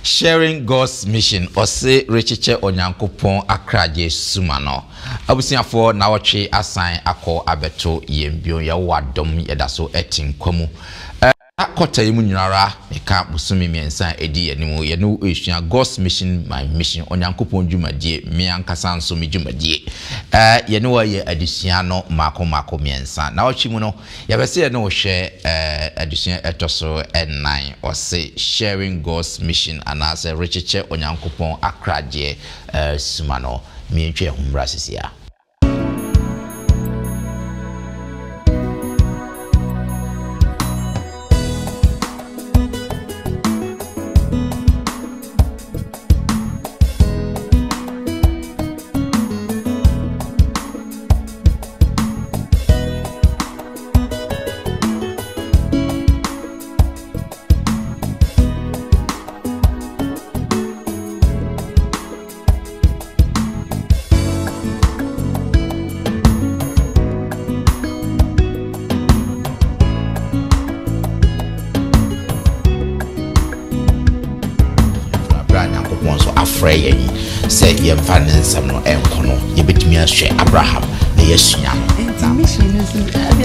Sharing God's mission or say Richiche Onyankopon akraje sumano. Abusiafo na watwe asan akọ abeto yembio ya wadom yedaso etin kwamu. Akota yimu nyinara meka busumi miensa edi yenimu yenu esua God's mission my mission Onyankopon dwumadie me ankasa nso me dwumadie. Yenu wa ye adusua no mako miensa. Na watwe mu no yabese ye no hwe adusua etoso en9 or say sharing God's mission anase Richiche Onyankopon akraje sumano mientwe humra sisia. Say ye finance no enkono ye betumi ahwe Abraham na yesua mission is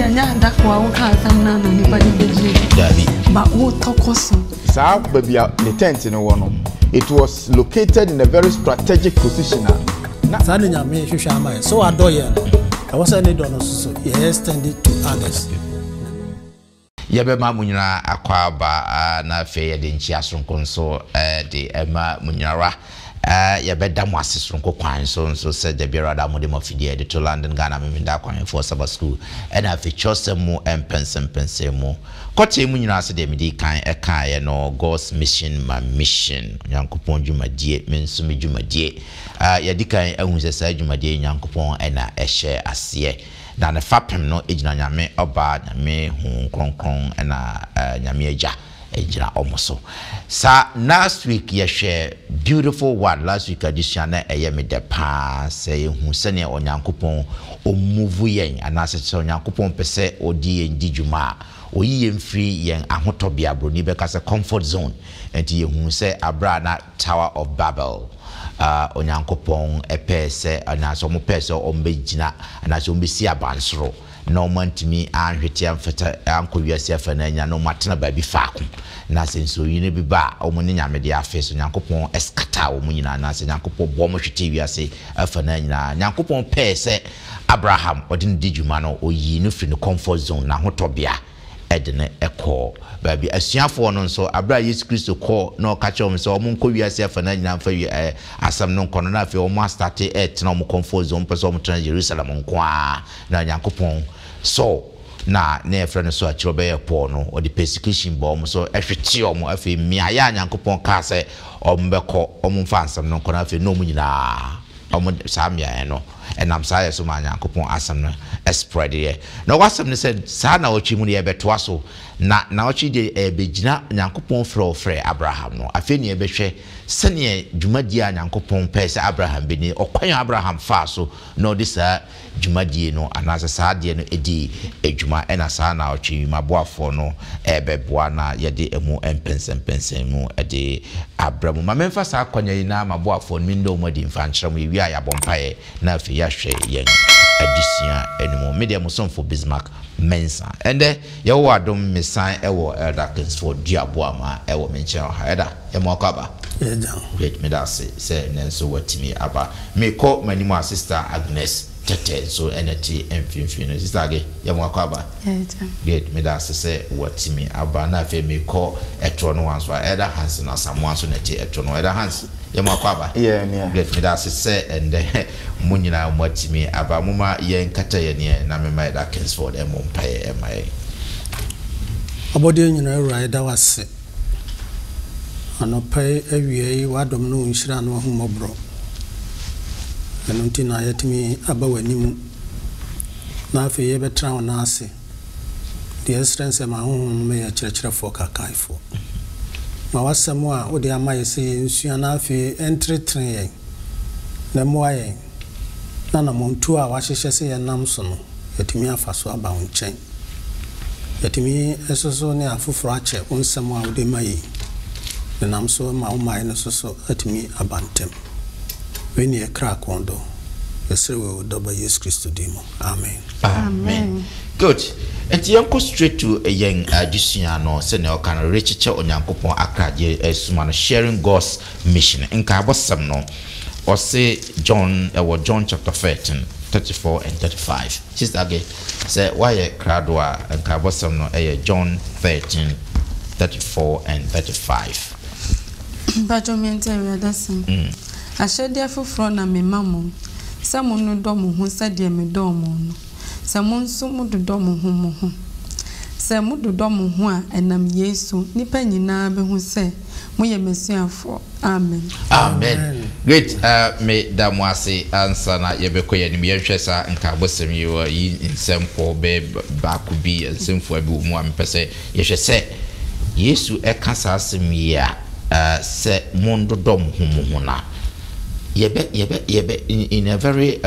anya dakwa wo ka sam na ni pa ni beji dabi ba wo tokoso sa babia the tent no wo no it was located in a very strategic position na sa no nyame hwehwe amaye so adoye I was any don so ye extended to others yebema munyina akwa ba na fe ye de nchi asonko so de ema munyara yabeda mo asesronko kwan so said the biara da mo de mafidie de to London Ghana me da kwan for Sabbath school and I feature some mo empensem mo kote mu nyina ase de me di kan ye no God's mission my mission Nyankopon dwumadie me nso me dwumadie ya di kan ehun se sa dwumadie Nyankopon na ehye ase na ne fapem no ejina nyame oba nyame hu kronkron na nyame agya ejira omoso sa last week ye share beautiful word last week edition na eye me de pa say hu se ne Onyankopon o move yen anase se Onyankopon pese odi yen dijuma oyi yen free yen ahotobia bro ni be ka se comfort zone enti ye hu se abra na Tower of Babel Onyankopon epese anase mo pese o mbegina anase o mbesi abansoro no man to me and hwete amfata ankowi asiafa na nya no matena ba bi faako na senso yi ne bi ba o mo nya me de afeso Nyankopon eskata o mo nyina na se Nyankopon bo mo hwete wiase afa na nyina Nyankopon pese Abraham odin dijuma no oyi no firi no comfort zone na hotobia edene eko ba bi asuafo no nso abra Yesu Kristo ko na okache o so mo nko wiase afa na nyina fa asam no nkono na afi o mo start na mo comfort zone pese o mo tena Jerusalem nko na Nyankopon so na friend so achiro be po no o the persecution bomb so ehwete o mo afi miaya Nyankopon ka se o mbekọ o mo fa ansam no nkono afi no mu nyina o mo samia no enam sa yeso ma Nyankopon asam no spread here no wasam ne said sa na ochi mu ne ye beto aso na ochi de begina Nyankopon frɛ Abraham no afi ne ye behwe sene dwumadi a Nyankopon pese Abraham bi ne okwan Abraham fa so no this dwumadie no anasa sa de no edi edwuma ena sa na ochi maboafo no beboa na ye de emu empensem mu ede Abraham ma memfa sa kwanya yi na maboafo no ndo mo di mfa nkyerem wi a ya bompae na afi ya hwe yen adisia enimo media musonfo Bismarck Mensa ende ye wo adom mesan ewo Elder Kingsford Duaboa ma ewo menchen ha eda ye mo akaba wait me that say nenso watimi aba me call my name sister Agnes Tete so energy emfimfino sister age ye mo akaba great me that say watimi aba na fe me call etro no wanso Elder Hans na Samuel so na ti etro no Elder Hans ye mo akaba great me that say and munyina watimi aba muma ye nkata ye ne na me my that Kingsford e mo mpae e mai abode nyina rider wase anopai awie wadom no nhira no ahumobro eno ntina yetimi aba wanimu na afi ye betra wona ase the essence ma honhom me ya kyerɛkyerɛfo kakaifo ma wasɛm a wode ama yɛsɛ nsua na afi entretre yɛn na moa yɛn na montu a wahyehyɛ sɛ yɛnam so no yɛtimi afa so aba wo nkyɛn yɛtimi ɛsoso ne afoforo akyɛ onsɛm a wode ma yi nam so ma woman no so atimi abantem we ne kra kondo yesre we doba Yesu Kristo dimo amen. Good. And yanko straight to a young Adisiano, Senior can reach Onyankopon Akraje Sumano sharing God's mission. In Kabosam or say John chapter 13, 34 and 35. Sister again say why a Kradwa and Kabosam John 13, 34 and 35. Bajomente Radasim. I shed therefore from a mammo. Someone no domo who said dear me domo. Someone so much domo homo. Some would domo hoa and am yesu, nipenny nabe who say, we are Messiah for amen. Amen. Great, me damwasi answer na yebeko ya nimiyeshesa nkabosem you in simple babe bakubi and simple ebu mu ampese yeshese Yesu ekasa asem ya se mondo dom homo na yebe in a very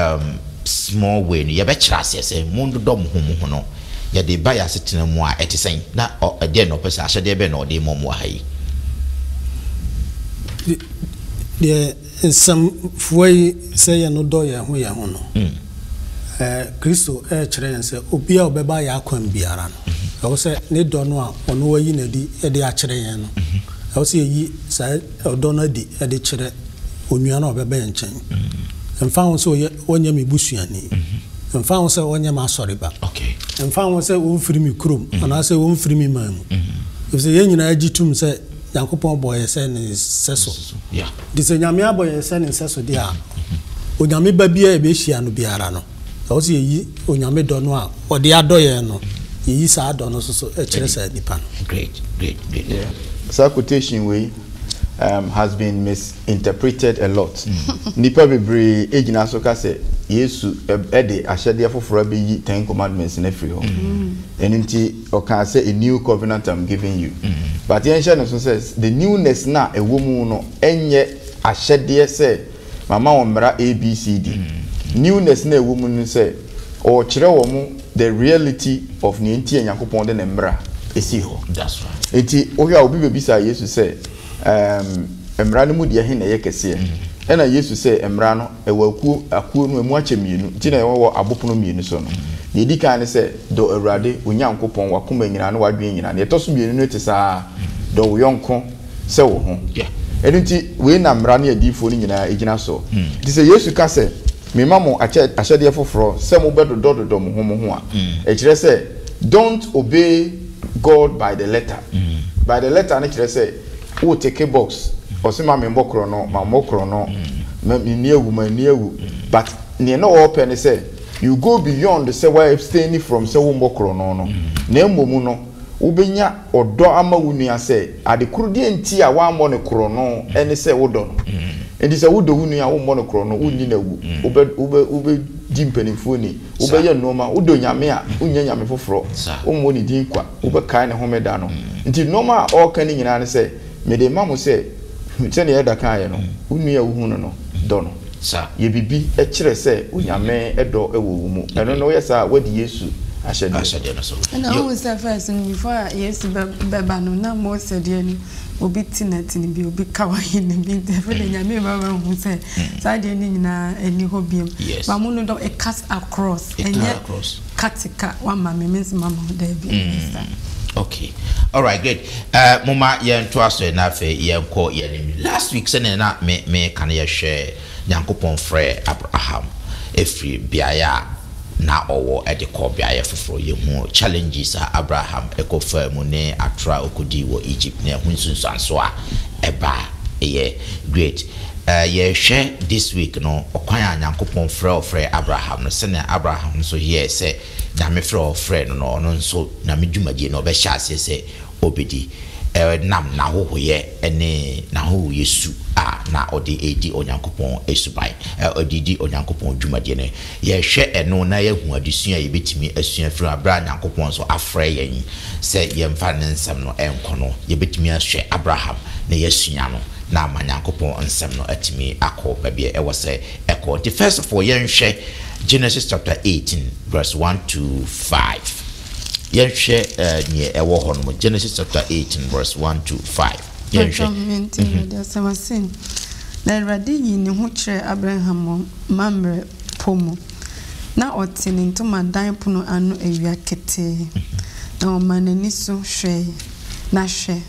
small way yebe kyerase se mondo dom homo no ya de ba ya setena mu a etisen na de no pese ahede be no de momo ayi de some way say no do ya ho no Kristo kyerɛ nse obi a obeba ya akwan biara no ɛwo sɛ ne dɔ no a ɔno wayi na di de akyerɛ yɛn no ɛwo sɛ yi sa ɔdɔ no di de kyerɛ onua na obeba yɛn nkyɛn mfa ho sɛ onye me busuani mfa ho sɛ onye ma asɔreba okay mfa ho sɛ wonfiri mi krom ana sɛ wonfiri mi man mu sɛ yɛn nyina agitum sɛ Yankopɔn boye sɛ ne sɛso yeah dise nyame aboye sɛ ne sɛso di a onyame ba bia e be hia no biara no ɛwo sɛ yi onyame dɔ no a ɔde adɔ yɛn no yi saa dɔ no so e kyerɛ sɛ nipa no great yeah. Sa quotation way has been misinterpreted a lot. Nipa bebre ejina so ka se Yesu de ahyede afoforo be yi 10 commandments na free home. Enunti o can say a new covenant I'm giving you. But yen share no so says the newness na ewo mu no enye ahyede se mama omra ABCD. Newness na ewo mu no say o kire wo mu the reality of ni enti Yakobon de mbra esi ho. That's right. Enti o hwa obi be bisa Yesu say emra no mu de he na ye kese e na Yesu se emra no e akuo no emu ache mienu ti na wo abopono mienu so no ne di kan ne se do awurade onyankopon wakoma nyina no wadwen nyina ne toso mienu no te saa do wo yonko se wo ho enunti we na emra no adifo no nyina egina so ti se Yesu ka se me mamo ahyede foforo se mo bedodo mo ho a e kire se don't obey God by the letter by the letter ne kire se o take a box or see my membokro no my mokro no ni ewu but ne no open say you go beyond the say why abstaining from say mokro no na emomu no ubenya odo ama wunua say adekuru de enti a wa mo ne kro no ene say wodo no enti say wodo wunua wo mo ne kro no unyi na wu ube dimpenifo ni ube ye noma wodo nyame a unya nyame foforo wo mo ni din kwa ube kai ne homeda no enti noma all kan nyina ne say me de mamu say se ne yeda kan ye no unua wu no do no sa ye bibi e kire say unyame edo ewo mu eno no yesa wadi Yesu ahyede no so na who say first before Yesu beba no na mo say de ni obi tinatini bi obi kawaye ni bi de nyame baba hu say sa de ni nyina eni ho biem ba mo no do e cast across enye katika wa mama means mama de bi okay all right great mama yen to aso na fe yen ko yen last week se na me kan ye hwe Yankopon frɛ Abraham efri biaya na owo e de ko biaya foforo ye hu challenges Abraham ekofa mu ne atra okodi wo Egypt na hu nsunsanso a eba ye great ye hwe this week no okwan Yankopon frɛ Abraham no se na Abraham so ye se na me frɛ no no nso na me dwumadie no be hya ase se obedi nam na hohoye ene na ho Yesu na odi edi Onyankopon esubai odidi Onyankopon dwumadie ne ye hwe eno na ye hu adesua ye betimi asua frɛ abra Nyankopon so afrɛ yen se ye mfa ne nsɛm no enko no ye betimi ahwe Abraham na ye sua no na ma Nyankopon nsɛm no atimi akɔ babie e wose ekɔ the first of all ye hwe Genesis chapter 18 verse 1 to 5 ye hwe nie ewo ho no Genesis chapter 18 verse 1 to 5 na Awurade yi ne ho kyerɛ Abraham mamre pomo na ɔte ne ntoma dan pono ano awia ketee na ɔma n'ani so hwɛ na hwɛ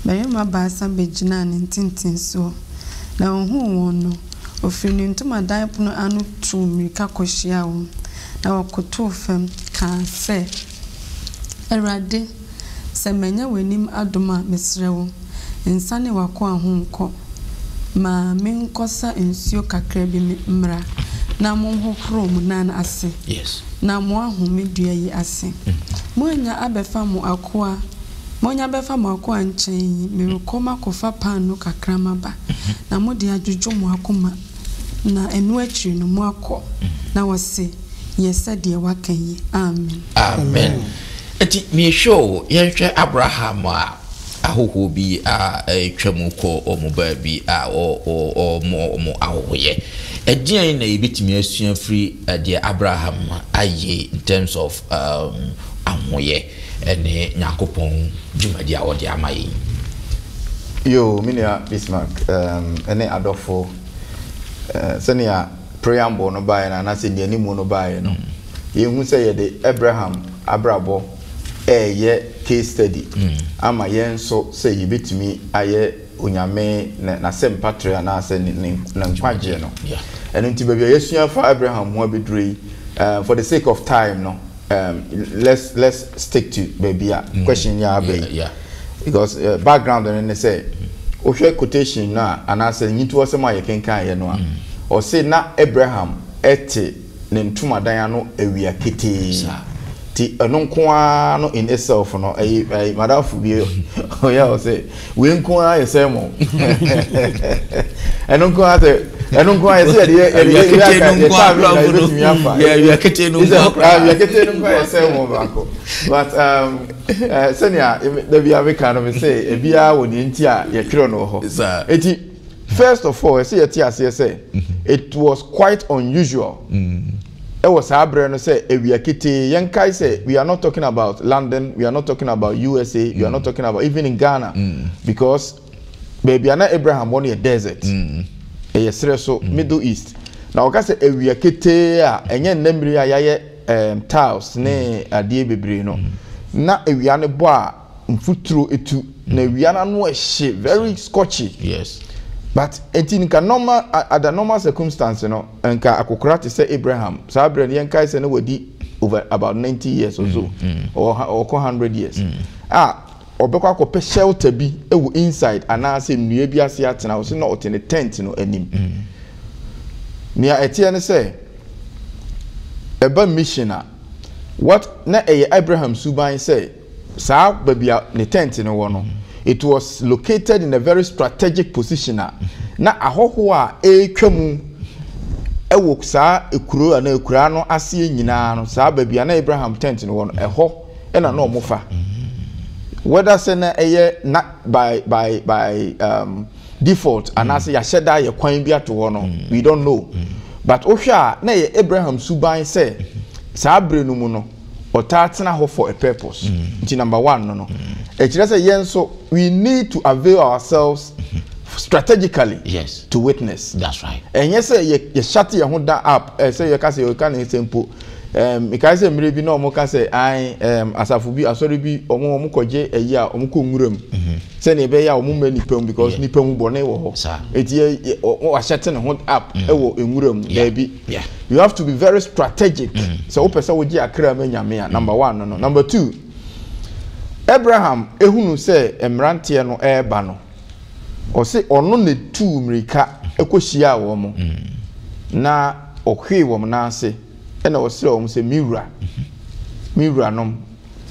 barima baasa bɛgyina ne ntintin so na ɔhu wɔn no ofiri ne ntoma dan pono ano tu mmirika kɔhyia wɔn na wɔkotow fam kaa sɛ Awurade sɛ manya w'anim adom a mesrɛ wo nsa ne wako ahonkɔ ma menkosa nsuo kakra bi mmra na monhokro mu nan ase yes na mo ahome dua yi ase moanya abefa mo akoa moanya befa mo akoa nkyɛn merekɔma kofa pan no kakra maba na mo de adwudwo mo akoma na enu akiri no mo akɔ na wɔse yɛsɛ de waka yi amen amen eti me show yɛhwɛ Abraham a ahoho bi a twam kɔ omuba bi a mo ahohoye edian na yebetimi asua free de Abraham aye in terms of ahoye ene Nyankopɔn dwumadi a wɔde amaye yo minia Bismarck ene adofo senia preamble no bae na se de animu no bae no yehu se ye de Abraham abrabo ye case study ama yen so say yibetimi aye onyame na sempatria na se na nkwaje no eno nti bia yesua for Abraham ho abedrei for the sake of time no let's stick to baby question ya be because background and say ohwe quotation na anase nyitu osema ye kenkan ye no a o say na Abraham ete ne ntumadan ano awia kete ti enonkoa no in itself no madafu bi o ya o say we nkoa ye say mo enonkoa ye say ya kete no ye say mo bako but senior the bi aveka no say e bia woni nti a ye twero no ho eti first of all say yeti ase say it was quite unusual it was no say we are say we are not talking about London, we are not talking about USA, we are not talking about even in Ghana because baby ana Abraham on a desert so Middle East now we say we are enye nemri ayaye tiles ne adie bebre no na we are ne bo a mfuturo etu na we are no very scotchy yes but in normal at the normal circumstance no enka akokora to say Abraham sabre ne enka say no wadi over about 90 years or so or 100 years obekwa akopɛ shelter bi ewu inside ana say nnua bi ase atena wo say no ote ne tent no anim nia etie ne say eba missioner what na Abraham suban say sa babia ne tent no wo no it was located in a very strategic position na ahoho a etwamu ewo saa ekuro na ekura no ase nyina no saa babia na Abraham tent no no eho na na omofa whether say na na by default and as ya sheda ye kwan bi ato no we don't know but ohwa na Abraham suban say saa bre no mu no otatena ho for a purpose number 1 no ekire say yen so we need to avail ourselves strategically to witness that's right and yes say ye shut your down up say you can say you can simple because say mire bi na omo ka say I asafu bi asori bi omo koje eyi a omo ko nwuram say na be ya omo ma nipam because nipam bone wo ho eti o ashete ne ho up ewo nwuram da bi you have to be very strategic so opesa wo gi akra ma nyame a number 1 no number 2 Abraham ehunu say emrante no eba no o say ono ne tu mrika ekohia wo mo na ohwe wo mo na ase ena o say o say miwura nom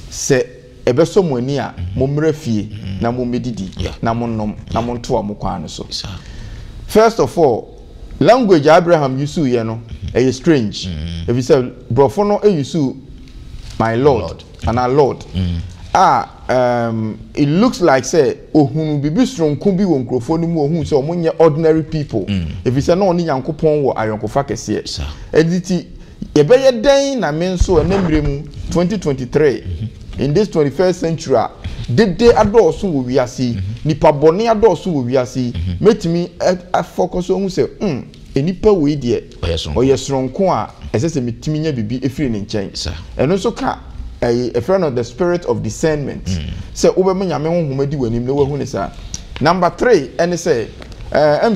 se ebeso mo ani a mo mra fie na mo medidi na mo nom na mo nto mo kwan so first of all language Abraham yusu ye no e strange if you say brofo no e yusu my lord and our lord it looks like say ohunu bibi stronko bi wo nkrofo ni mu ohun say omonye ordinary people if you say no oni Nyankopon wo ayonkofa kese editi yebeye den na me nso enemremu 2023 in this 21st century dede adɔɔso wɔ wiase nipa bɔne adɔɔso wɔ wiase metimi focus on say enipa wei de ɔyɛ soronko a ɛsɛ sɛ metimi nya bibi efiri ne nkyɛn ɛno nso ka a friend of the spirit of discernment sɛ wobɛma nyame honhom adi w'anim na wahu ne saa. Number 3 ɛne sɛ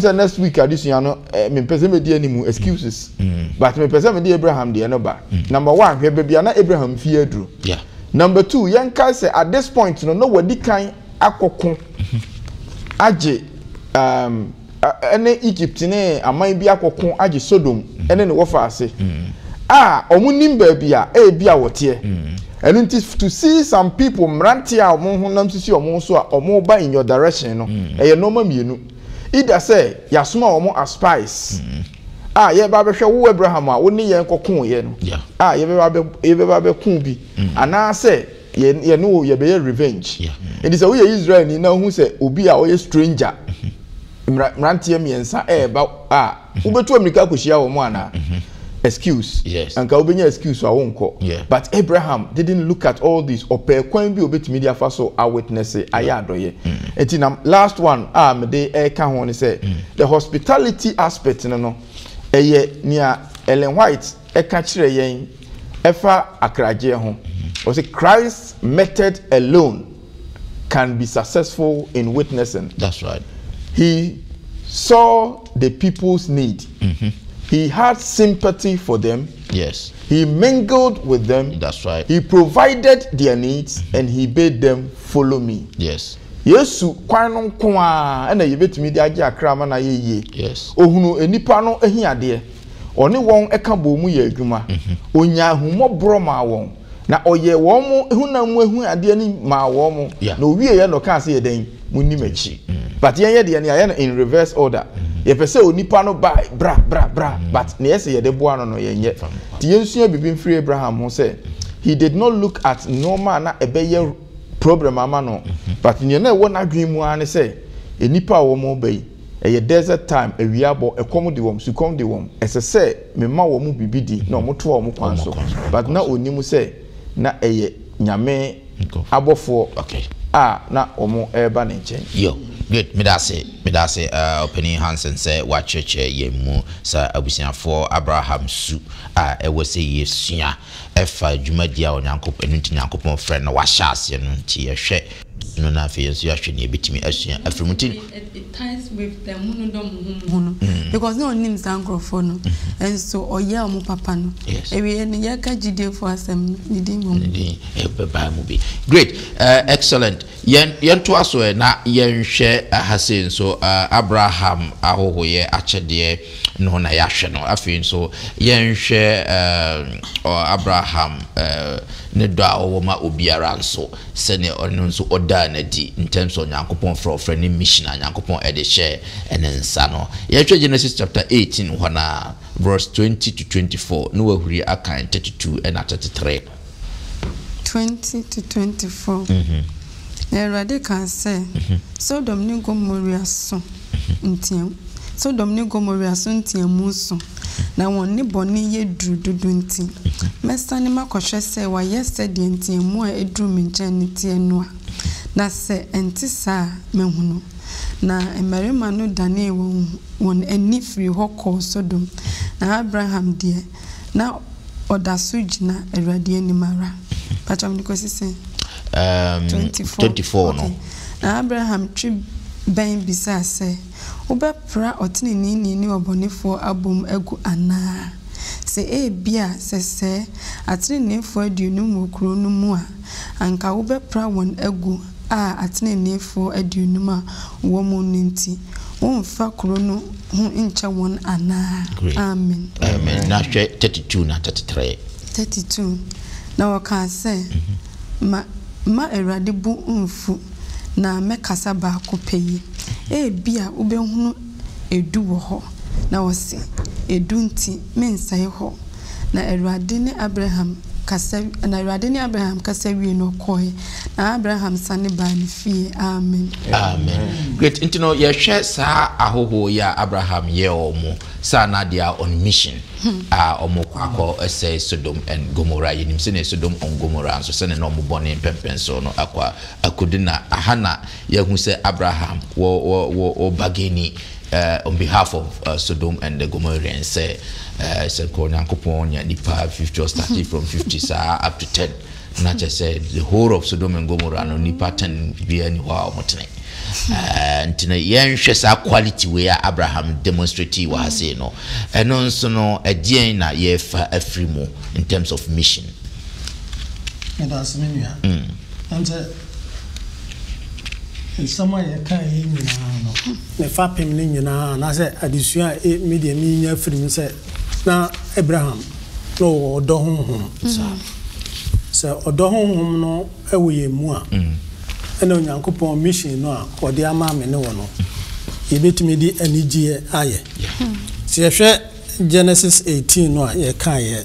say next week adisua no me pese me die animu excuses but me pese me die Abraham die no ba. Number 1 hwe bebia na Abraham fie aduru. Number 2 yanka say at this point no wadi kan akoko age ene Egypt ne aman bi akoko age Sodom ene ne wofa ase omu nim ba bia bia wote and it is to see some people mranti a omo honam sisi omo so a omo ba in your direction no normal mienu either say yasoma omo as spies ye ba behwe wo Abraham a woni ye nkokon ye no ye ba be kun bi ana say ye no ye be revenge it is a we Israel ni na hu say obi a oye stranger mranti miensa ba wo betu America koshia wo mo ana excuse and ka obenya excuse wa wonko but Abraham didn't look at all this opekwan bi obetimi dia fa so a witness aya adoye etinam last one me dey ka ho ne say the hospitality aspect no eye nia Ellen White ka kire yen efa akraje ho o say Christ's method alone can be successful in witnessing. That's right. He saw the people's need. He had sympathy for them. Yes. He mingled with them. That's right. He provided their needs and he bade them follow me. Yes. Yesu kwanon kwa na yebetimi de age akra ma na ye. Yes. Ohunu enipa no ehiade. Oni won eka bo mu ye adwuma. Onya ahumobro ma won. Na oye won mu ehunam ehu ade ni ma won mu. Na owie ye no ka se ye den munni machi. But ye de ne aye in reverse order. Ye pese onipa no bra but ne yese ye de boa no ye nye. Ti yensua bibi mfiri Abraham ho say he did not look at normal na ebeye problem ama no but ne na wo na dwen mu an say enipa wo mo bai eye desert time ewiabo ekom de wom sukom de wom ese say mema wo mu bibi di na mo to wo mo kwan so but na onimu say na eye nyame abofo na omo eba ne nchen yo good me that say opening hands and say what church yemu sa abusiafo Abraham su e wo say yesua efa dwumadia onyankopon enu nyankopon frɛ no wa hyase no nti yehwɛ no na fe yesu ahwɛ ne ebitimi asua afremutin it ties with the monodom because no names ankrofo no and so oya omo papa no ewe ne yaka gide for asem ne din mo e beba mu bi great excellent yen to aso na yen hwɛ ahase so Abraham ahohoye akyede no na yahwɛ no afei so yen hwɛ Abraham ne do a woma obiara nso sene ono nso oda na di in terms of nyankopon for ne mission nyankopon e de share enensa no yehwɛ Genesis chapter 18 hona verse 20 to 24 no wahuri akan 32 and 33 20 to 24 Erade kan say Sodom ne Gomorrah so ntiam Sodom ne Gomorrah so ntiam muso na won ne bone ye durududu nti mesa ne makohwe se wa yese de ntiam mu a eduru mencha ne tie no a na se enti sa mehunu na emerima no dane won ani free hoko Sodom na Abraham de na odaso gina Erade animara pacham nikosi se 24 no na Abraham tri ben bisa se ubepra otinini ni obonefo abom egu ana se bia se atinenefo aduonu mu kro no mu a anka ubepra won egu a atinenefo aduonu ma wo mu nti won fa kro no hu ncha won ana amen na 32 na 32 na waka se ma Erade bu mfu na mekasa ba ko peyi bia ubehunu edu wo ho na wose edu nti mensae ho na Erade ne Abraham kasa na Awurade ne Abraham kasa wie no kɔe na Abraham sane ba ne fie. Amen. Amen. Great. Intino ye hwɛ saa ahoho ya Abraham ye omo sa na dia on mission. Omo kwakɔ ɛsɛ Sodom and Gomorrah. Yenim se ne Sodom and Gomorrah so se ne no bɔne pempen so no akwa akudina ahana ye hu se Abraham wo bageni on behalf of Sodom and the Gomorrahans say Nyankopon ya nipa 50 or starting from 50 up to 10. Not just say the whole of Sodom and Gomorrah no nipa 10 be anyhow motene. And yen hwesa quality where Abraham demonstrated what say no. And also no a dia na ye fa afrimo in terms of mission. And that's me ya. And someone you can hear me now. The fapping in now, and I said, I desire a medium in your friend said, now Abraham, no, or Dohom, so or Dohom, no, away more. And on your coupon mission, no, or the mamma, no one. You bet me the energy, aye. See, I share Genesis 18, no, ye can,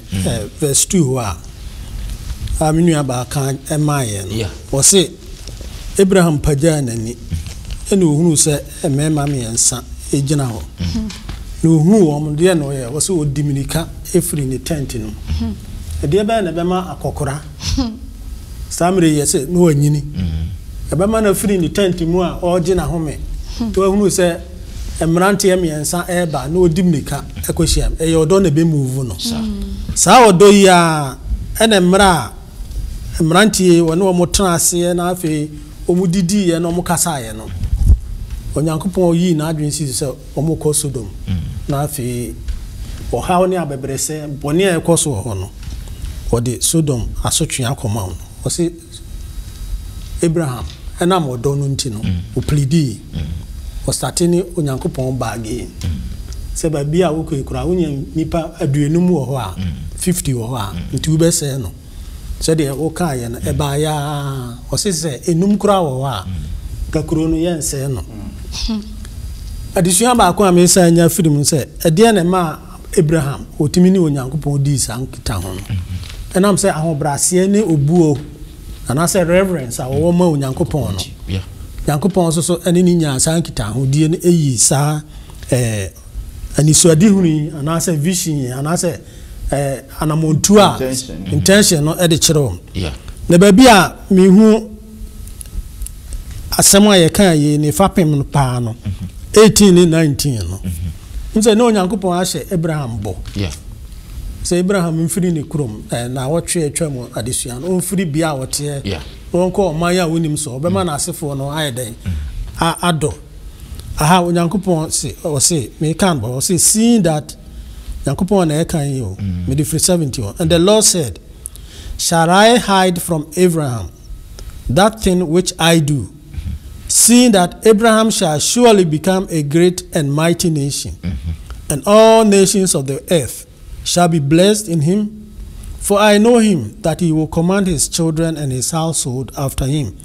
verse 2, I mean, about can and my, or say, Abraham pajana ni ene ohunu se emema me ensa ejina ho no ohunu wo de no ye wo se odiminika efri ni tent no de ba na bema akokora samre ye se no anyini e bema na free ni tent mu a ojina ho me to ohunu se emrante me ensa eba na odiminika ekosiam e ye odo na be move no sa odo ya ene emrante wona wo motena ase na afi omudidi ye no mukasa ye no onyankopon yi na adwen si se omukọ Sodom na afi ohaw ne abebrese bone e koso ho no ode Sodom asotwe akoma no o se Abraham ena modo no nti no o pleadi o startini onyankopon baage se ba bia wo kwekura wonya nipa aduenum wo ho a 50 wo ho a nti wo be se no so de o ka ye na e ba ya o se enum kura wo a kakuro no ye nse no adisua ba ko amesa nya firim se e de na ma Abraham otimi ni onyankopon di san kita ho no enam se ahobrase ne obuo ana se reverence a wo ma onyankopon no nyankopon so ene ni nya san kita ho die ne eyi sa ani so adi huni ana se vision ana se anamontua intention no e de kire na ba bia me hu asema ye kan ye ni fapem no pa no 18 ni 19 no nse no nyankopon ahye Abraham bo se Abraham mfiri ni krom na wotwe atwam adesua no mfiri bia wote wonko manya wonim so obema na asefo no ayeden ado aha onyankopon se me kan bo se seeing that Yankopon na ekan yo me the 71 and the Lord said, shall I hide from Abraham that thing which I do, seeing that Abraham shall surely become a great and mighty nation, and all nations of the earth shall be blessed in him? For I know him, that he will command his children and his household after him,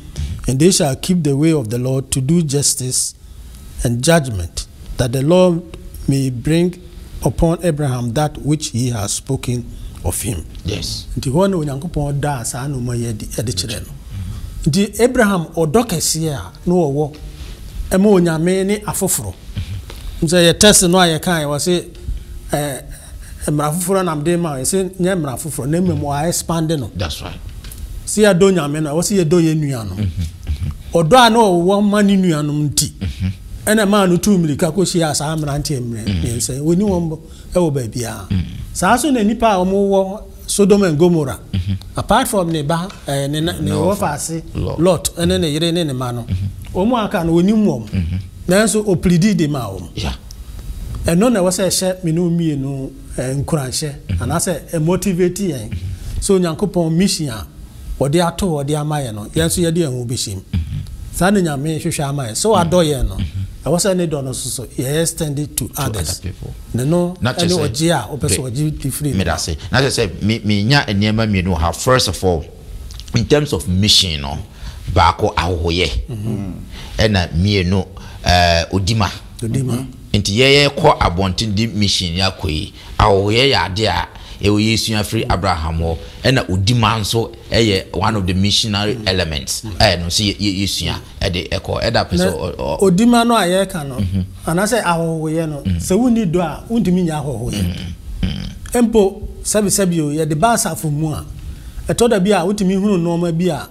and they shall keep the way of the Lord to do justice and judgment, that the Lord may bring upon Abraham that which he has spoken of him. Yes. Nti ho na onyankopon da sa no ma ye de kire no. Nti Abraham odokese a no wo e ma onyame ne afoforo. Nse ye test no aye kan wo se emra afoforo na mde ma se nya emra afoforo na mmem wa expand no. That's right. Si ya do nyame no wo se ye do ye nua no. Odo a no wo ma ni nua no nti. Ena ma no tu milika ko hia sa amrante emre nse woni won e wo ba bia sa so na nipa omo wo Sodom and Gomorrah apart from ne ba ne wo fase Lot ene ne yire ne ma no omo aka no woni mom nanso o pleadi de ma o eno na wo se hye me no mie no nkuranhye ana se motivate yen so nyankopon mission a wo de ato wo de amaye no yenso ye de ehu beshim sa na nyame hwehwe amaye so adoye no I was any donor so extended to others. People. No, not just Ojia or person different. Not just say me nya enema me know how first of all in terms of mission no baako ahoye. Na me no odima. Nti ye ko abontin di mission yakoi ahoye ya de a ɛwɔ yesua free Abraham ho ɛna odima nso ɛyɛ one of the missionary elements no so yesua ɛde ɛkɔ ɛda pɛso odima no ayɛ ka no anase ahohoye no se wuni do a undimi nya ahohoye empo sabi o ye de ba asafo mu a etoda bi a wutimi hunu no ma bi a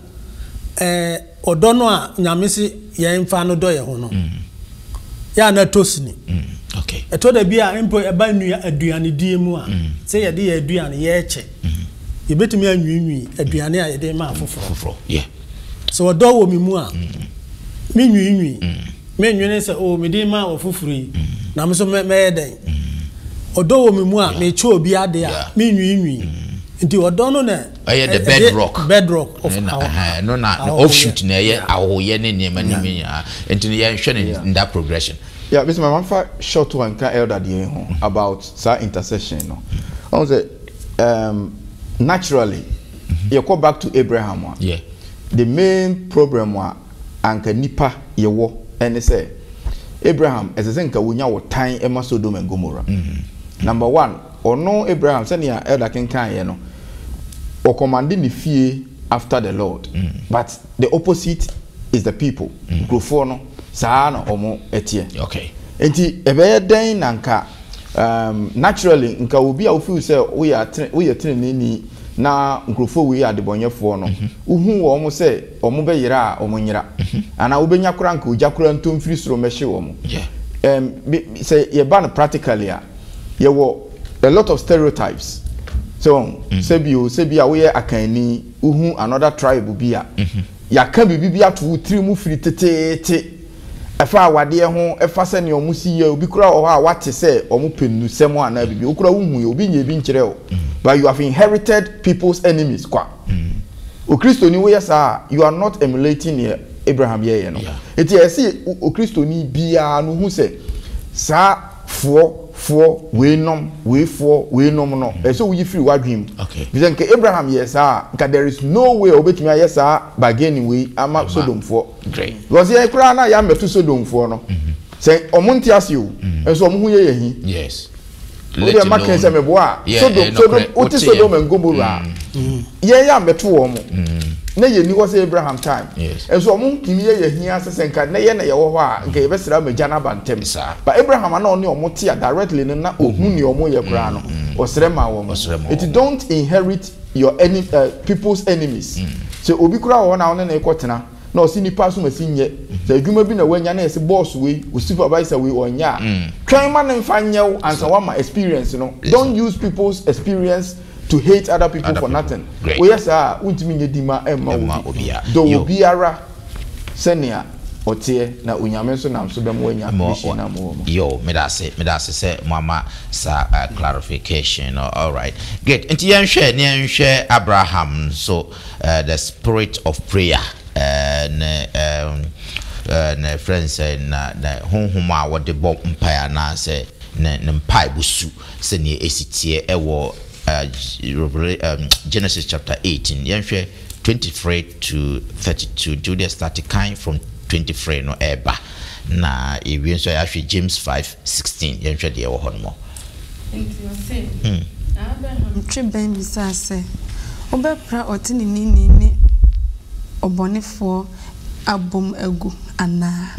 odo no a nyame se ye mfa no do ye ho no ya na tosini okay etoda bi a empo eba nua aduane die mu a se ye de ye aduane ye eche ye betimi anwinwi aduane a ye de ma afoforo yeah so odo wo mi mu a mi nwinwi me nwene se o me de ma ofoforo yi na me so me den odo wo mi mu a me che obi ade a me nwinwi nti odo no na the bedrock of no offshoot na ye ahoye ne ne manimi nti ye nhwe in that progression. Yeah, Mr. Mamanfa short one can elder the about that intercession no. I say naturally you go back to Abraham. Yeah. The main problem was anka nipa ye wo and say Abraham as a senka wunya wo time e Sodom and Gomorrah. Number 1, or no Abraham send ya elder can ye no. Or commanding the fear after the Lord. But the opposite is the people. Grofo no saano omo etie. Okay. Enti ebeye den nanka naturally nka obi a wo feel say we are treneni na nkrofo we are the bonyefo no. Uhu wo omo say omo be yira omo nyira. Ana wo benya kura nka ojakura ntom firi soro mehye wo mo. Yeah. Say ye ban practically ye wo a lot of stereotypes. So sebi a we akani uhu another tribe bi a yaka bibia to tiri mu firi tetete efa awade ho efa se ne omusi ye obi kura o ha wate se omu penu semo ana bibi okura wuhu ye obi nye bi nkire o but you have inherited people's enemies kwa o Kristo ni we yesa you are not emulating here Abraham ye no eti e se o Kristo ni bia no hu se sa we nom no so we free wadwim okay because nke Abraham yesa nka there is no way obetumi ayesa bargaining we ama Sodom for great because ye kura na ya metu Sodom for no say omonti ase o enso omo hu ye hi yes o de make say mebo a Sodom and Gomorrah ye ya metu wo mo na ye ni wo say Abraham time enso omo kimi ye hi asese nka na ye na ye wo ho a nka ye besra magana bantem but Abraham na oni omo tia directly na ohun ni omo ye kura no osre ma wo mo it don't inherit your people's enemies so obi kura wo na one na ekotena na osi ni pass ma sinye so adwuma bi na wanya na ese boss we o supervisor we onya twan ma na mfa nyew ansa wa ma experience no don't use people's experience to hate other people for nothing. Oh yes, untimi nye dima emma obia. Do obiara senia otie na unyame so nam so bem wanya mission na mo. Yo, me da say mama sa clarification. All right. Great. Enti yenhwe Abraham so the spirit of prayer na friends na honhoma wo de bom empire na say na mpai busu se ne esitie ewo Genesis chapter 18 yenhwe 23 to 32 Judah started kind from 23 no eba na ewie so ya James 5:16 yenhwe de ewo hono mo Abraham triben bisa se obepra otini ni obonefo abom egu ana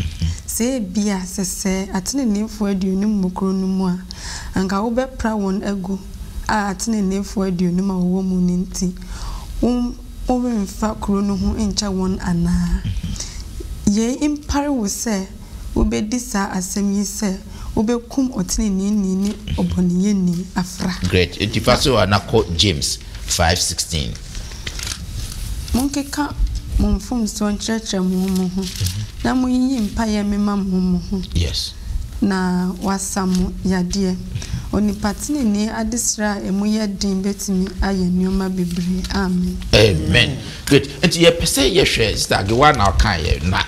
se bia sese atini nefo aduonu mukro no mu a anka obepra won egu atini nefo aduonu ma wo mu ninti mfa kro no ho encha won ana ye impare wo se obedi sa asem yi se obekum otini ni oboniye ni afra. Great. Itifaso anako James 5:16 monkeka monfum so nkyerɛkyerɛ mo ho na moyiyi mpa ye mema mo ho yes na wasamo yade onipatine ni adesra emu ye din betimi aye nioma bebre amen. Great. Enti ye pese ye hwe stag one now kan ye na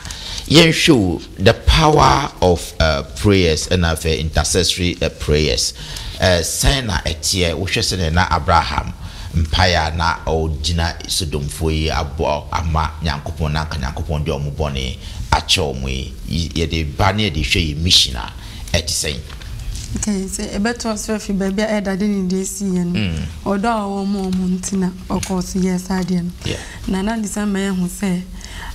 yen show the power of prayers and of intercessory prayers sana etie wo hwe se na Abraham mpaya na odina Sodomfo yi abo ama Nyankopon na Nyankopon de omubone ache omu ye de bane de hwe yi missioner etisen Okay, say a better surf baby I didn't see and although montina of course yes I didn't. Nana December who say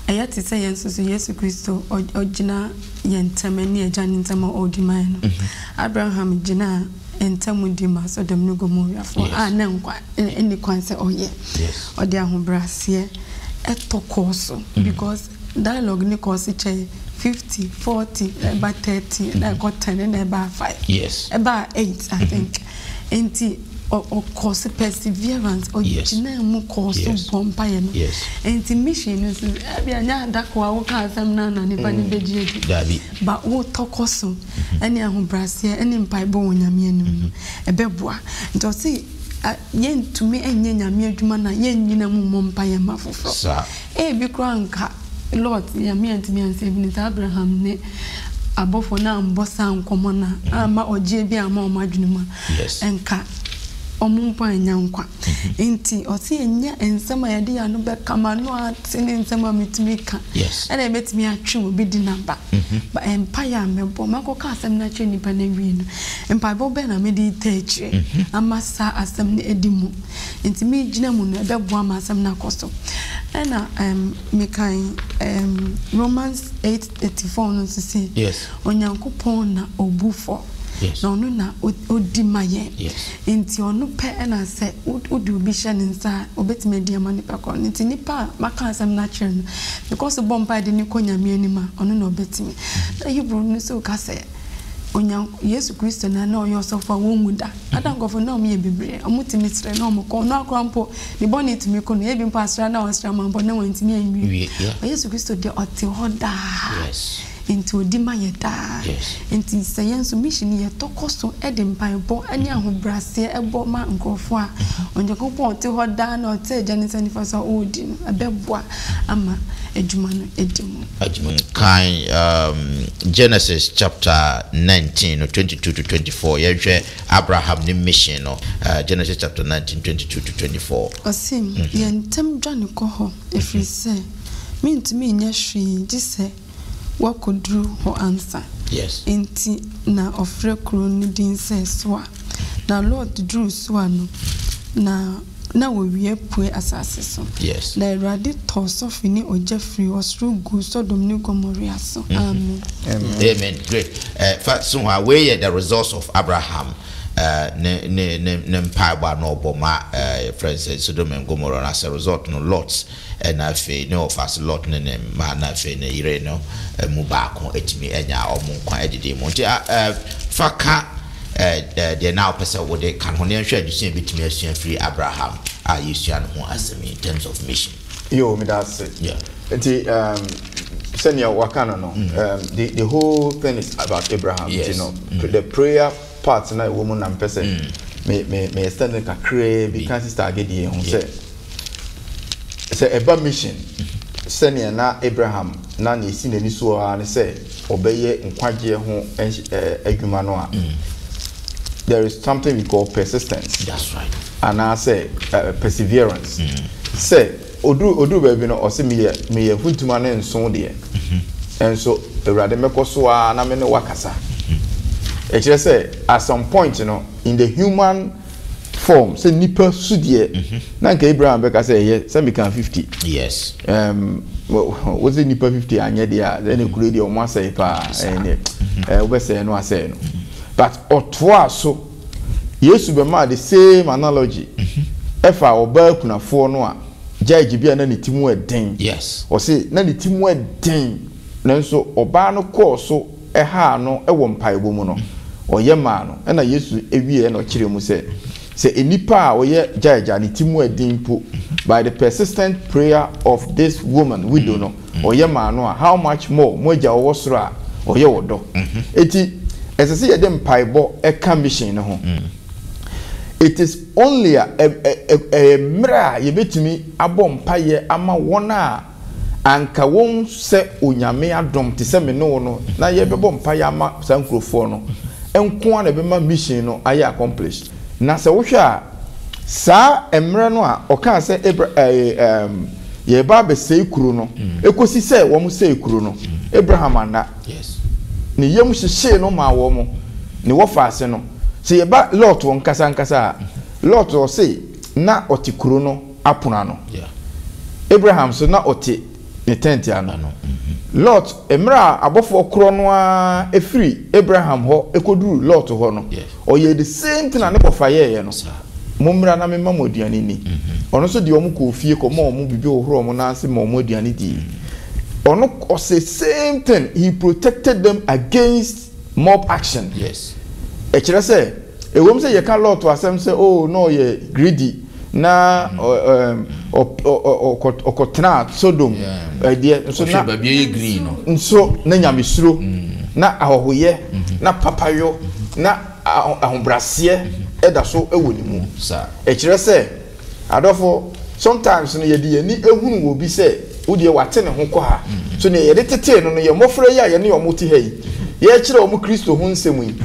I had to say yes to yes Christo or Gina Yentamani Janin Tama or Dimano Abraham Gina and Tamudima so the Nugomoria for now any concert or yes or their home brass here at Tokoso because dialogue Nicosi 50, 40, about 30, and I got 10 and about 5. Yes. About 8, I think. And or course perseverance or general course of Pompey. Yes. And the mission is that was some nana and but what talk also any who brass here and in Bible Yamian a beboa. And see. Yen to me and yen yamia jumana yen yina mumpire mafo. Be cranka. Lord, ya me and me and saving it Abraham ne above for now bossa and commona ama or JB ama majunuma. Yes. And ka omumpa nyankwa. Inti or see nya and some idea no be kama no sending some mitmika. Yes. And I met me a true be dinamba. But empire me bo mako ka asem na cheni panewin. Empire bo be na me di teche. Amasa asem ne edimu. Inti me gina mu na be bo ama asem na koso. And mekai Romans 8:84 no say yes onyankopon na obufo yes no na odimaye yes enti onu pe na say odi obi hye nsa obetime dia mani pakọ enti nipa maka asem na kire no because bomba de ni konyame anima onu na obetime Hebrew no so ka say Onya Yesu Kristo na na oyo sofa womuda adangofo na omo ye bebre omutimi sire na omko no akrampo ni boni timi ko no ebi mpasra na osra mambo na wantimi anwi Yesu Kristo de ote hoda yes into odima yeda into science mission ye tokoso edem Bible ani ahobrase ebo ma nkrofo a onyakopo ote hoda na ote janisa ni fasa odin abeboa ama edwuma edimu Genesis chapter 19 22 to 24 yehwe Abraham ni mission no Genesis chapter 19 22 to 24 osim yentem dwane ko ho efri se mintimi nya hwi gise wakodru ho answer yes enti na ofre kro ni din se soa na Lord drew soa no na we pue asase so yes na Erade to so fini ojefri osru gu Sodom ni Gomorrah so amen great so we the results of Abraham ne mpaba no boma friends Sodom and Gomorrah as a result no lots and afi no of us lot ne ma na afi ne ire no mu ba ko etimi enya omunkwa edede mu nti faka the now person would they can only share the same between us free Abraham are you see and who as in terms of mission yo me that's it yeah senior wakana no the whole thing is about Abraham yes. You know the prayer part na woman and person me stand ka cray because sister agedi who say eba mission senior na Abraham na na isi na ni so a say obeye nkwaje ho adwuma no a there is something we call persistence. That's right. And I say perseverance. Say odu baby no o say me funtuma na nso de. And so Erade mekoso a na me ne wakasa. E kire say at some point you know in the human form say nipa su de na nka Abraham be ka say ye say me kan 50. Yes. Was it nipa 50 anya de a then e kure de o mo say pa we say no asay no. But otwa so Yesu be ma the same analogy efa oba kunafo no a judge bia na ne timu eden yes o say na ne timu eden nanso oba no course so ha no wo mpaebo mu no oye ma no na Yesu ewie na kire mu say enipa a oye judge ne timu eden po by the persistent prayer of this woman widow no oye ma no how much more moja wo soro a oye wodo eti as I say, them paibo a commission ho. It is only a mra ye betimi abom paye ama wona anka won se onyame adom te se me no na ye bebom paye ama sankrofo no enko na be ma mission no aye accomplished na se wo hwa sa emre no a o kan se ye ba be se ikuru no ekosi se wo mo se ikuru no Abraham anda yes ni yem hye no ma wo mo ne wo fa ase no se ye ba lot won kasa lot o se na otikuro no apona no Abraham so na oti ne tent ya no Lot emra abofo kro no a efiri Abraham ho ekoduru Lot ho no oye the same thing na ne bofa ye no momra na mema moduane ni ono so de omu ko fie ko mo omu bibi ohoro mo na ase mo moduane di ono o say same thing he protected them against mob action e kire say ewom say ye kan Lot asem say oh no ye greedy na okotena Sodom de so na ba bia green no so na nyamesuro na ahohoye na papayo na ahombrase eda so ewo ni mu sa e kire se adofo sometimes no ye de ni ehunu wo bi se wo de wate ne ho kwa ha so ne ye de tete no ye mofra ya ye ne yo moti hei ye kire wo mu Kristo ho nsemu yi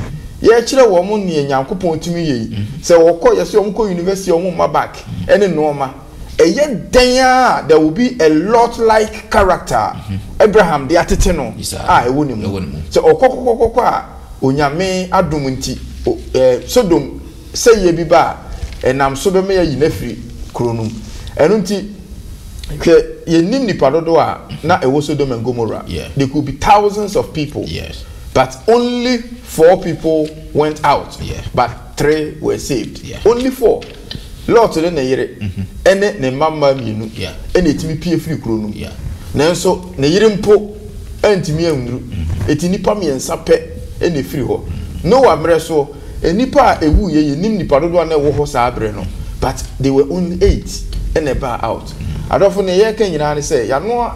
ye kire wo mu ne Nyankopɔn tumi yi se wo kɔ ye se wo mu kɔ university wo mu ma back ene normal eye dan there will be a lot like character Abraham de atete no ewo ni mu se okokokokoko a onyame adom nti Sodom say ye bi ba enam Sodom ye yinafiri kronum enu nti ke ye nim nipa dodo a na ewo Sodom and Gomorrah there could be thousands of people but only 4 people went out but 3 were saved only 4 Lot le na yire ene ne mama mienu ene etimi pie firi kronum nanso ne yire mpo antimi anwuru etinipa miensa pe ene firi ho no wa mreso enipa ewu ye nim nipa dodo na ewo ho saabre no but they were only 8 and about out adofo ne ye kan nyina ne say ya no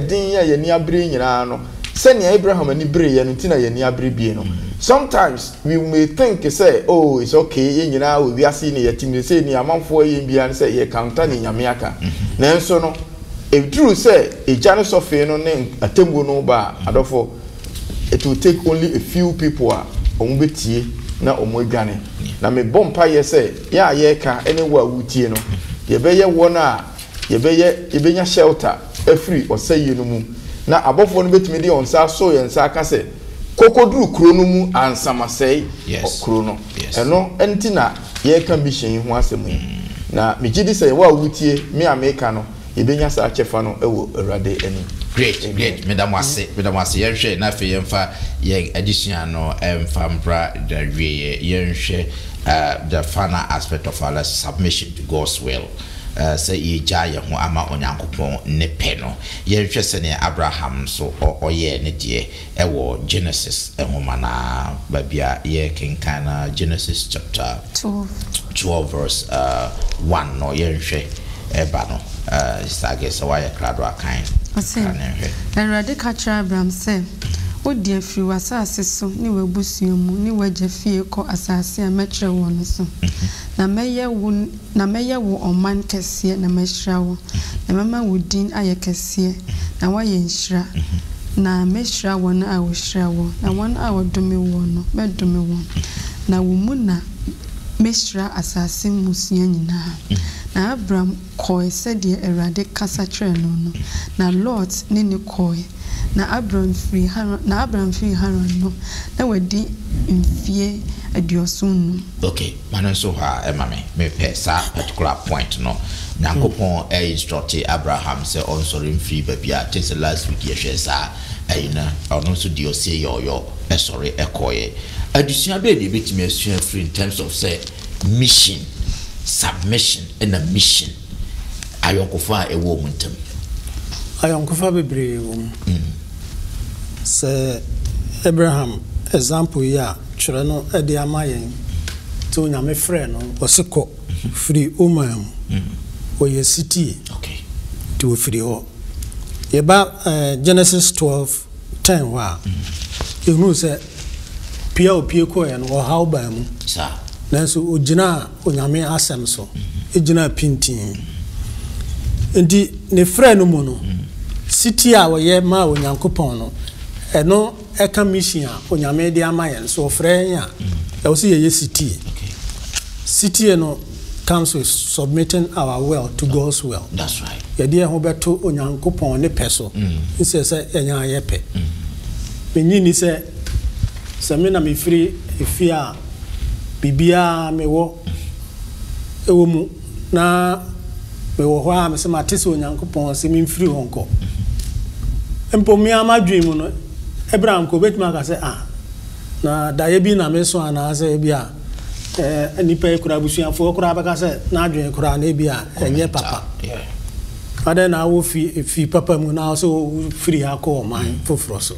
din ya ni abre nyina no se ne Abraham ani bre ye no tina ye ni abre bie no sometimes we may think say oh it's okay ye nyina we biase ne yatim say ni amanfo ye bia ne say ye counter ne nyame aka nanso no if true say e jane sofe no ne atembu no ba adofo it will take only a few people omubetie na omodwane na me bompa ye say ya ye ka anywhere wutie no ye beye wona ye benya shelter afri osaye no mu na abofo no betimi de onsa so ye nsa aka say kokoduru kuro no mu ansamasei kuro no eno enti na ye ka mission ho asemu na me gidi say wa wutie me ameka no ye benya sa achefa no ewo Awurade ani great madam wase ye hwe na fe yemfa ye addition no emfa mpra da wie ye hwe the final aspect of our submission to God's will say ye jaye ho ama Onyankopon ne pe no ye hwe se ne Abraham so oye ne de ewo Genesis ehoma na babia ye kenkana Genesis chapter 12 verse 1 no ye hwe eba no sage so why crowd wa kind Erade katra Abraham say odi afiri wasase so ni wabusuamu ni wagafie kɔ asase a metre won so na meye wo oman kese na mehra wo na mama wudin aye kese na waye nhra na mehra wo na awohra wo na won awodome wo no medome wo na wo mu na mehra asase musua nyina na Abraham koi said ye Erade kasa tre no na Lot ni ni koi na Abraham free Haran no na wadi mfie adiosun. Okay, manon so ha emame me pesa particular point no Nyankopon instruct Abraham say on sorry free babia just last week ye share sa ayina ono so dio say yo sorry ekoye adusua be de betimi asua free in terms of say mission submission and a mission ayonkofa ewo muntem ayonkofa bebre wo se Abraham example ya twerɛ no ade amayen to nyame frɛ no oseko free umam oye city okay to free ho yeba Genesis 12:10 wa ehunu se pia opie ko ya no how ba mu sa nanso ogina onyame asem so egina pintin ndi ne frɛ no mu no city a woye ma Onyankopɔn no eno eka mission a onyame de amayen so frɛ ya e wo se ye city city no comes with submitting our will to God's will. That's right. Yedi ho beto Onyankopɔn ne pɛ so nse se enya ye pɛ menyi ni se me na me free efia bibia mewo ewo mu na mewo ho a me se matese onyankopon se memfiri honko empo mi amadwen mu no Abraham ko betima ka se na daye bi na me so ana se bia nipa ekura busuafo kura baka se na adwen kura na bia enye papa ada na wo fi papa mu na so free akọ man foforo so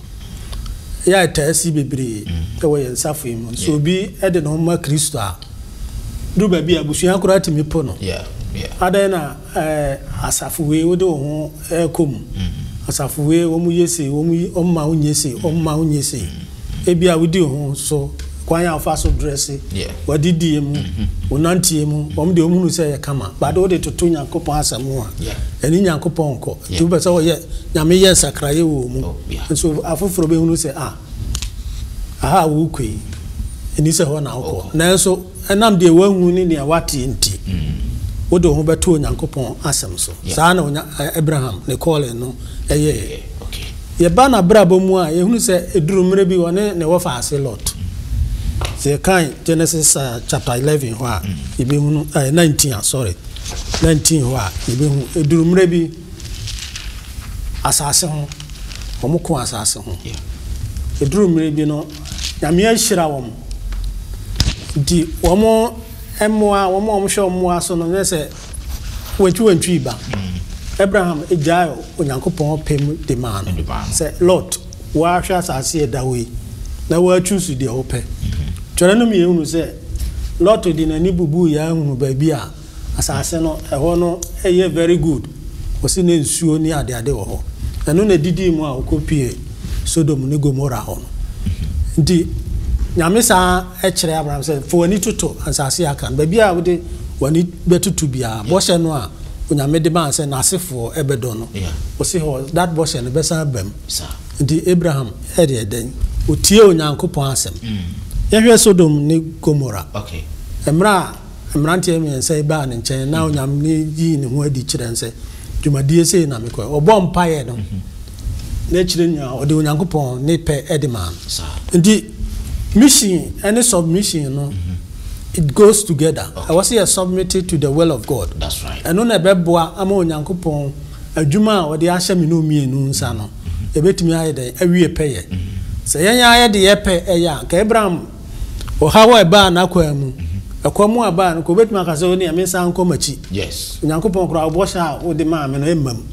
ya taasi bebre e wo yensafo mu so bi e de no ma Kristo a duba bi abusua kura timi po no ada na asafo we wo de ho ekom asafo we wo mu yesi wo mu omma unyesi omma unyesi e bia wo di ho so kwanya afa so dress wadidi mu onantie mu omde omunu se ye kama bade wo de toto Nyankopon asamu a eni Nyankopon ko tu be se wo ye nyame ye sakraye wo mu so afoforo be hunu se aha wo kwi eni se ho na wo na so enam de wanhu ni ne wati nti wo de ho beto Nyankopon asam so saa na Abraham ne call no eye ye ba na brabo mu a ye hunu se edurumre bi wone ne wo fa ase Lot. The kind Genesis chapter 11 wa ibe hunu 19 sorry 19 wa ibe hu edurumre bi asase ho omuko asase ho edurumre bi no nyame ahira wom di womo emwa womo omhwe omwa so no se wantwi iba Abraham ejayo onyankopon pem de man say Lot wa hwa asase edawe na wa choose de ope twere no me hunu se Lot di na ni bubu ya hunu ba bi a asase no eho no eye very good osi na nsuo ni ade wo ho eno na didi mu a okopie Sodom ni Gomora ho ndi nyame sa e kire Abraham se fo wani toto asase aka ba bi a wo de wani betutu bia bo hye no a onyame de ban se na asefo ebedo no osi ho that bo hye no be san bam ndi Abraham e de den otie onyankopon asem yehwe Sodom ni Gomora emrante emi ense ba ne nchen na onyam ni yi ne ho adi kire nse dwumadie sei na mekọ obo mpaye no na kire nya ode onyankopon ne pe edman ndi mission and submission no it goes together. I was here submitted to the will of God. That's right. And on a beboa ama onyankopon adwuma ode ahye me no mienu nsa no ebetimi ayede awie peye se yenya ayede yepe eya ka Abraham o hawa ba na kwamu akwamu aba no ko betimi akase oni amesa nkomachi yes onyankopon kura obosha ode ma me no emam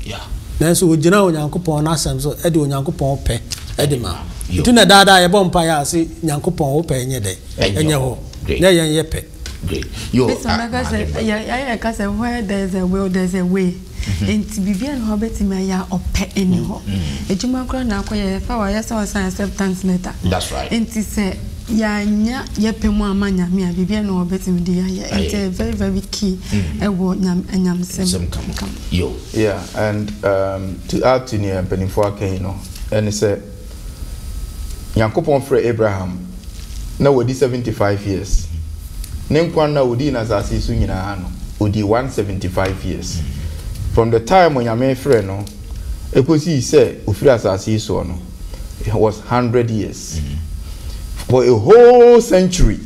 na so ogina onyankopon na asem so ede onyankopon pe ede ma tuna dada ye bompa ya ase nyankopon wo pe enye de enye ho na yen yepe great yo I can say where there's a will there's a way. Enti Vivian Hobbit ya ope anyhow. Ejuma kra na akoye fa wa yesa wa sign acceptance letter. That's right. Enti se ya nya yepe mu amanya me Vivian Hobbit me dia ya. Enti very very key ewo nyam sem come. Yo. Yeah, and to add to near penifo aka no. And say Yankopon for Abraham na wodi 75 years. Nenkwan na wodi na asase su nyina no. Wodi 175 years. From the time when Yame friend no, ekosi say ofiri asase so no, it was 100 years. For a whole century,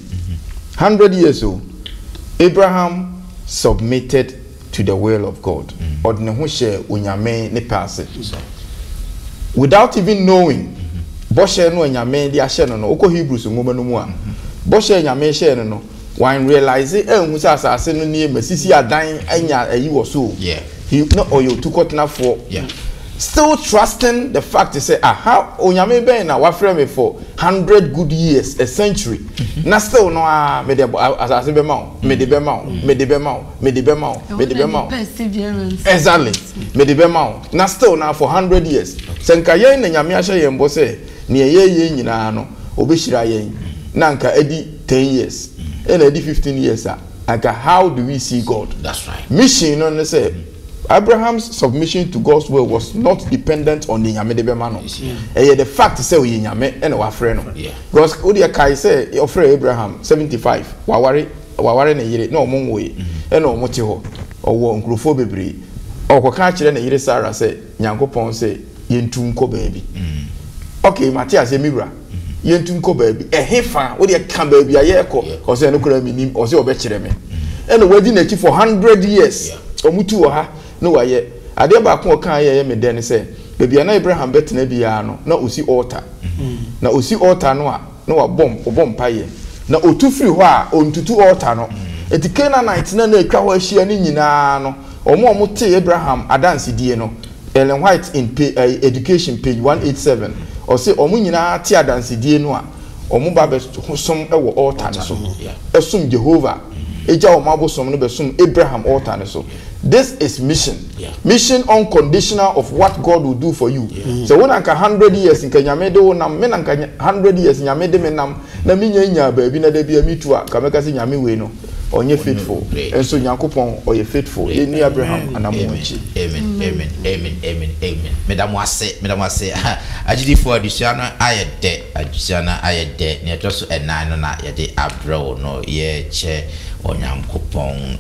100 years old, Abraham submitted to the will of God. Odne ho share onyame ne pass without even knowing. Boshe no onyame dia hye no no, oko Hebrews ngoma no mu a. Boshe nyame hye no no, when realize ehun say asase no nie masisi adan anya ayi wo so. Yeah. He not or you took out now for still trusting the fact to say how onyame ben na wa frame me for 100 good years, a century. Na still no me de as I say be ma me de be ma me de be ma me de be ma me de be ma perseverance exactly me de be ma na still now for 100 years senka yen na nyame ahye yen bo say ne ye nyina no obehira yen na nka edi 10 years and edi 15 years aka how do we see God? That's right. Mission no say Abraham's submission to God's will was not dependent on the Nyame de bema no. The fact say we Nyame and our friend no. Because Odia Kai say your friend Abraham 75 waware na yire na omo we e na omo te ho owo nkrofo bebre okoka kire na yire Sarah say Nyankopon say yentu nko baabi. Okay, Matthias emibra yentu nko baabi ehefa wo de ka baabi ayeko o se no kura minim o se obekire me ene wadi na chi for 100 years omutu wo ha no waye ade ba ko kan ye me den se baabi na Abraham betena bia no na osi altar na osi altar no a na wa bom paye na otufiri ho a ontutu altar no etikena night na etwa ho ahia ni nyina no omo te Abraham adanse die no Ellen White in education page 187 or say omo nyina te adanse die no a omo ba be som ewo altar no so esum Jehovah eja omo abosom no be som Abraham altar no so. This is mission. Mission unconditional of what God will do for you. So when anka 100 years in Kenya de wonam me nanka 100 years nyame de me nam na me nya baabi na da bia mitu a ka meka se nyame we no onye faithful. And so Nyankopon oye faithful. Ni Abraham anamochi. Amen. Madam wase agidi for additional ayede ne to so enan no na ye de abro no ye che Onyankopon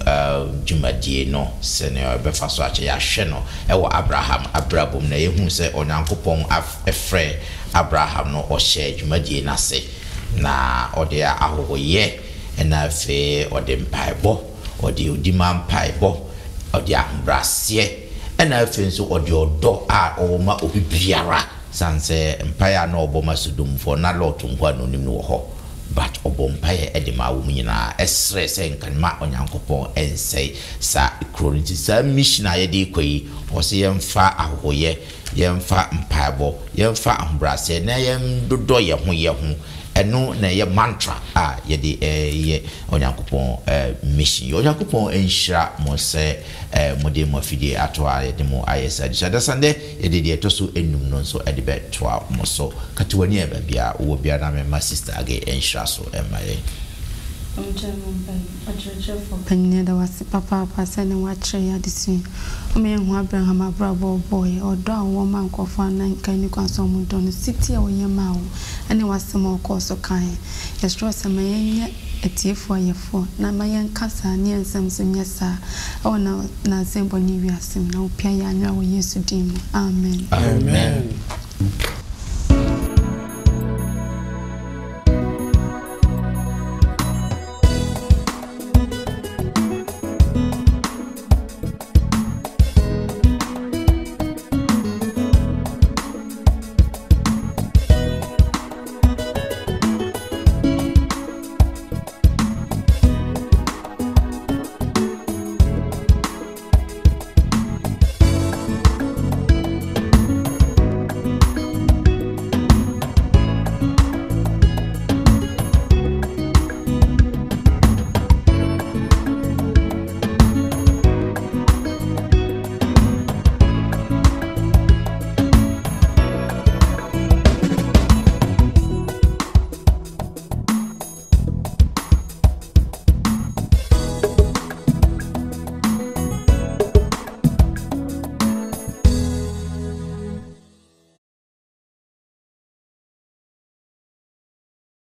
dwumadie no senior befa so ache ya hwe no ewo Abraham na yehu se Onyankopon efre Abraham no o share dwumadie na se na ode ahohoye na fe ode mpaibo ode odima mpaibo ode ahbrase na fe nso ode odo a o ma obi biara sanse mpaya na oboma sudumfo na lotu nkwa no nim no ho but obompaye edema wo nyina esre se nkanma Onyankopon ensei sa ikroniti sa mission ayede kwai o se yemfa ahoye yemfa mpaibo yemfa ahbrase na yem dodo ye ho eno na ye mantra a yede ye Onyankopon mission Onyankopon enhira mo se mode mo fidie atoa yede mo ayesa dishada sande yede de to so enum no so ede be toa mo so katwani e ba bia wo bia na me sister age enhira so emaye Penny da wasi papa sene watre ya disi ome hu Abraham abrabo boy odo awo man kofa na nkani kwanso mu don city a woye mawo ene wasema okoso kan yestro sema yenye etiefo ayefo na mayen kasa ne ensem so nyesa ona na sembo ni wiasem na opia ya anwa wo Yesu dim amen.